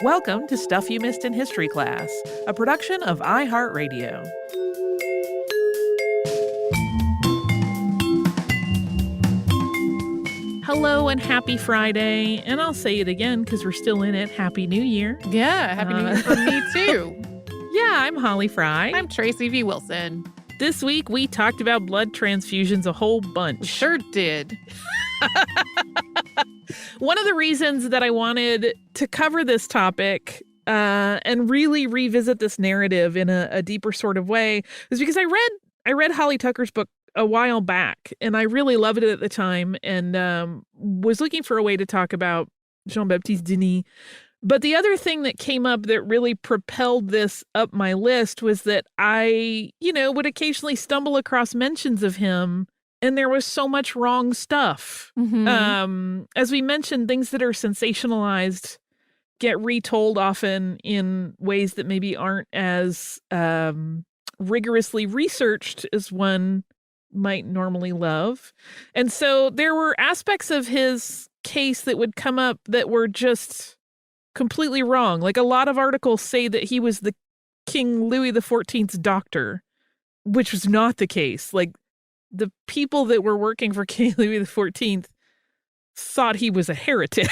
Welcome to Stuff You Missed in History Class, a production of iHeartRadio. Hello and happy Friday, and I'll say it again because we're still in it. Happy New Year. Yeah, Happy New Year from me too. Yeah, I'm Holly Fry. I'm Tracy V. Wilson. This week we talked about blood transfusions a whole bunch. We sure did. One of the reasons that I wanted to cover this topic and really revisit this narrative in a deeper sort of way is because I read Holly Tucker's book a while back, and I really loved it at the time, and was looking for a way to talk about Jean-Baptiste Denis. But the other thing that came up that really propelled this up my list was that I, would occasionally stumble across mentions of him, and there was so much wrong stuff. Mm-hmm. As we mentioned, things that are sensationalized get retold often in ways that maybe aren't as rigorously researched as one might normally love. And so there were aspects of his case that would come up that were just completely wrong. Like, a lot of articles say that he was the King Louis XIV's doctor, which was not the case. Like, the people that were working for King Louis XIV thought he was a heretic,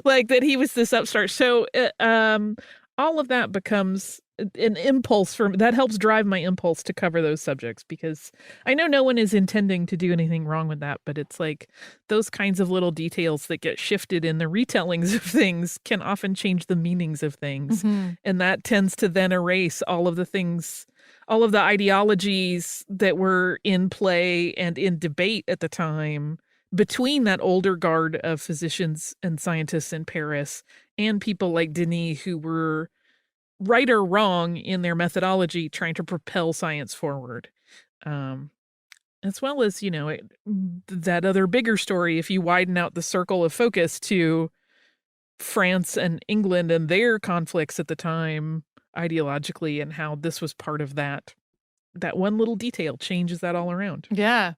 like that he was this upstart. So all of that becomes an impulse that helps drive my impulse to cover those subjects, because I know no one is intending to do anything wrong with that, but it's like those kinds of little details that get shifted in the retellings of things can often change the meanings of things. Mm-hmm. And that tends to then erase all of the things, all of the ideologies that were in play and in debate at the time between that older guard of physicians and scientists in Paris and people like Denis, who were right or wrong in their methodology trying to propel science forward. As well as, that other bigger story, if you widen out the circle of focus to France and England and their conflicts at the time ideologically, and how this was part of that one little detail changes that all around. Yeah.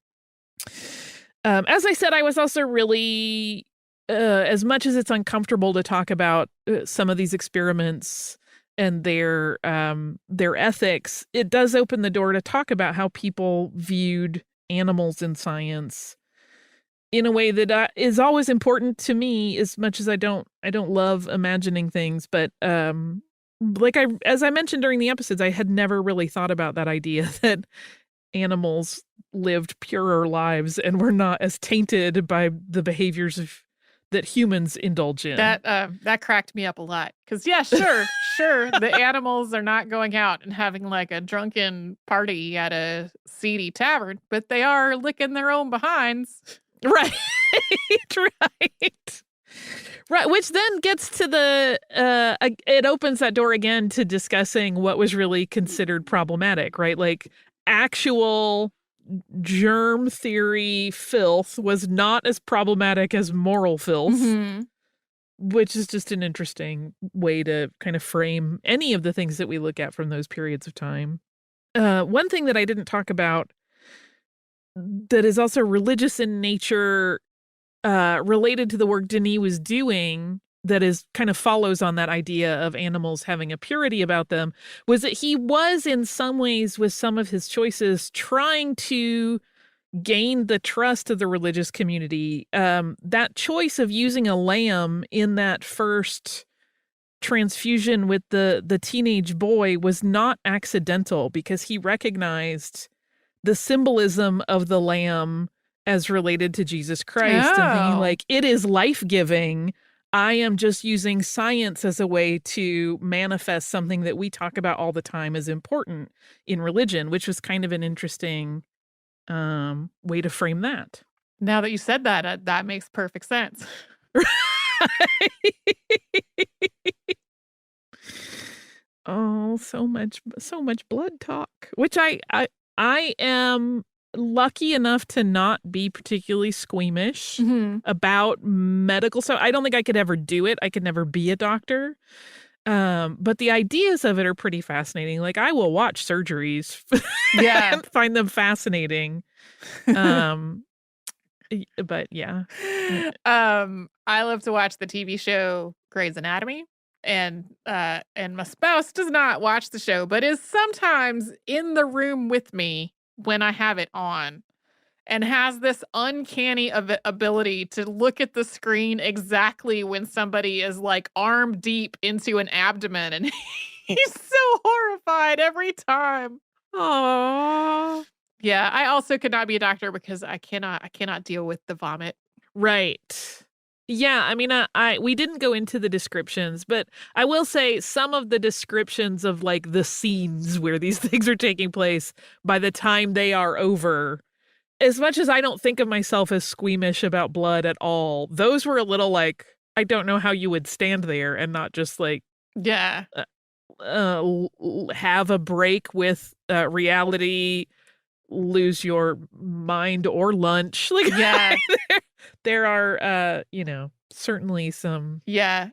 As I said, I was also really, as much as it's uncomfortable to talk about some of these experiments and their ethics, it does open the door to talk about how people viewed animals in science in a way that is always important to me, as much as I don't love imagining things. But as I mentioned during the episodes, I had never really thought about that idea that animals lived purer lives and were not as tainted by the behaviors that humans indulge in. That cracked me up a lot. Because, yeah, sure, the animals are not going out and having like a drunken party at a seedy tavern, but they are licking their own behinds. Right. Right. Which then gets to it opens that door again to discussing what was really considered problematic, right? Like, actual germ theory filth was not as problematic as moral filth, mm-hmm. which is just an interesting way to kind of frame any of the things that we look at from those periods of time. One thing that I didn't talk about that is also religious in nature, related to the work Denis was doing, that is kind of follows on that idea of animals having a purity about them, was that he was in some ways, with some of his choices, trying to gain the trust of the religious community. That choice of using a lamb in that first transfusion with the teenage boy was not accidental, because he recognized the symbolism of the lamb as related to Jesus Christ, and thinking like, it is life-giving. I am just using science as a way to manifest something that we talk about all the time as important in religion, which was kind of an interesting way to frame that. Now that you said that, that makes perfect sense. Oh, so much blood talk, which I am lucky enough to not be particularly squeamish mm-hmm. about medical stuff. I don't think I could ever do it. I could never be a doctor. But the ideas of it are pretty fascinating. Like, I will watch surgeries and find them fascinating. But yeah. I love to watch the TV show Grey's Anatomy. and my spouse does not watch the show, but is sometimes in the room with me when I have it on, and has this uncanny ability to look at the screen exactly when somebody is like arm deep into an abdomen, and he's so horrified every time. Aww. Yeah, I also could not be a doctor because I cannot deal with the vomit. Right. Yeah, I mean, we didn't go into the descriptions, but I will say some of the descriptions of like the scenes where these things are taking place by the time they are over, as much as I don't think of myself as squeamish about blood at all, those were a little like, I don't know how you would stand there and not just like Yeah. have a break with reality, lose your mind or lunch. Like, Yeah. there are, certainly some. Yeah.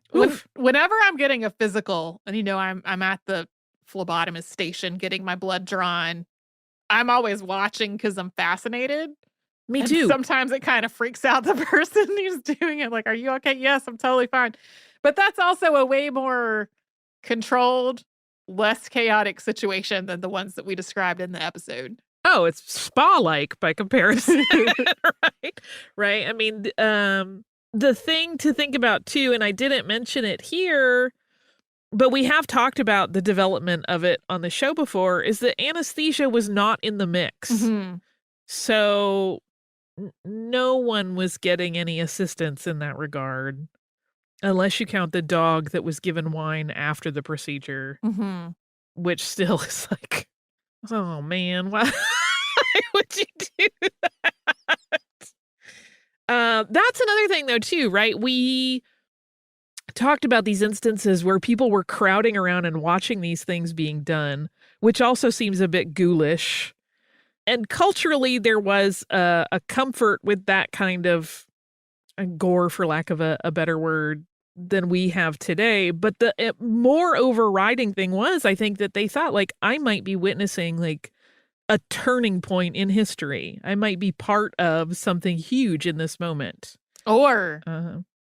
Whenever I'm getting a physical and, I'm at the phlebotomist station getting my blood drawn, I'm always watching because I'm fascinated. Me And too. sometimes it kind of freaks out the person who's doing it. Like, are you okay? Yes, I'm totally fine. But that's also a way more controlled, less chaotic situation than the ones that we described in the episode. Oh, it's spa-like by comparison, right? Right. I mean, the thing to think about too, and I didn't mention it here, but we have talked about the development of it on the show before, is that anesthesia was not in the mix. Mm-hmm. So no one was getting any assistance in that regard, unless you count the dog that was given wine after the procedure, Mm-hmm. which still is like, oh man, why would you do that? That's another thing though too, right? We talked about these instances where people were crowding around and watching these things being done, which also seems a bit ghoulish. And culturally, there was a comfort with that kind of gore, for lack of a better word, than we have today. But the more overriding thing was, I think, that they thought, like, I might be witnessing, like, a turning point in history. I might be part of something huge in this moment. Or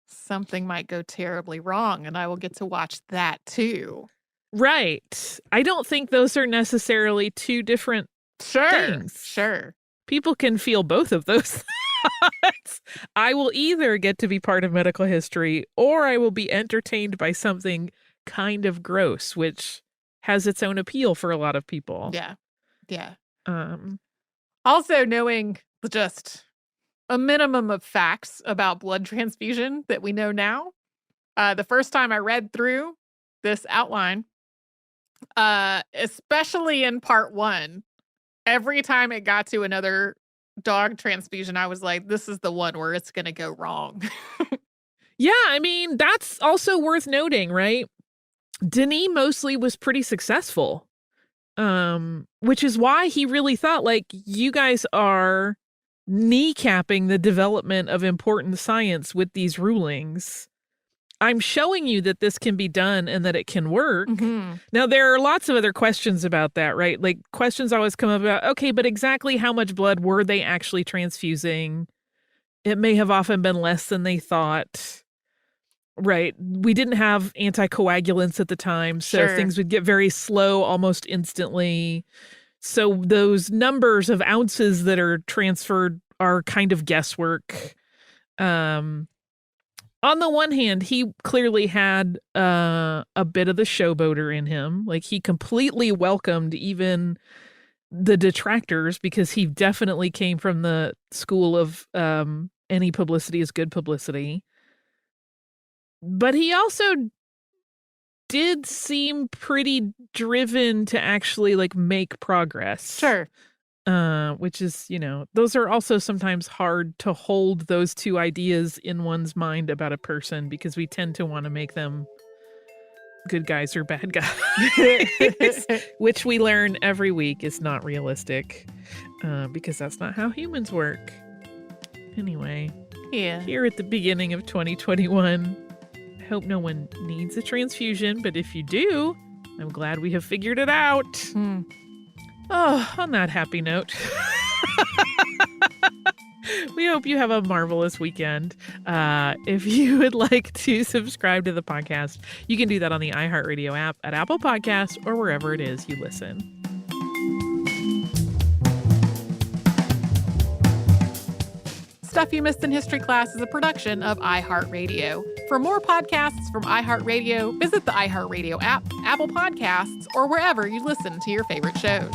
something might go terribly wrong, and I will get to watch that too. Right. I don't think those are necessarily two different things. Sure. People can feel both of those thoughts. I will either get to be part of medical history, or I will be entertained by something kind of gross, which has its own appeal for a lot of people. Yeah. Also, knowing just a minimum of facts about blood transfusion that we know now. The first time I read through this outline, especially in part 1, every time it got to another dog transfusion, I was like, this is the one where it's going to go wrong. Yeah, I mean, that's also worth noting, right? Denis mostly was pretty successful, which is why he really thought, like, you guys are kneecapping the development of important science with these rulings. I'm showing you that this can be done and that it can work. Mm-hmm. Now, there are lots of other questions about that, right? Like, questions always come up about, okay, but exactly how much blood were they actually transfusing? It may have often been less than they thought, right? We didn't have anticoagulants at the time, so things would get very slow almost instantly. So those numbers of ounces that are transferred are kind of guesswork. On the one hand, he clearly had a bit of the showboater in him. Like, he completely welcomed even the detractors, because he definitely came from the school of any publicity is good publicity. But he also did seem pretty driven to actually, like, make progress. Sure. Which is, those are also sometimes hard to hold those two ideas in one's mind about a person, because we tend to want to make them good guys or bad guys, which we learn every week is not realistic, because that's not how humans work. Anyway, here at the beginning of 2021, I hope no one needs a transfusion, but if you do, I'm glad we have figured it out. Oh, on that happy note, we hope you have a marvelous weekend. If you would like to subscribe to the podcast, you can do that on the iHeartRadio app, at Apple Podcasts, or wherever it is you listen. Stuff You Missed in History Class is a production of iHeartRadio. For more podcasts from iHeartRadio, visit the iHeartRadio app, Apple Podcasts, or wherever you listen to your favorite shows.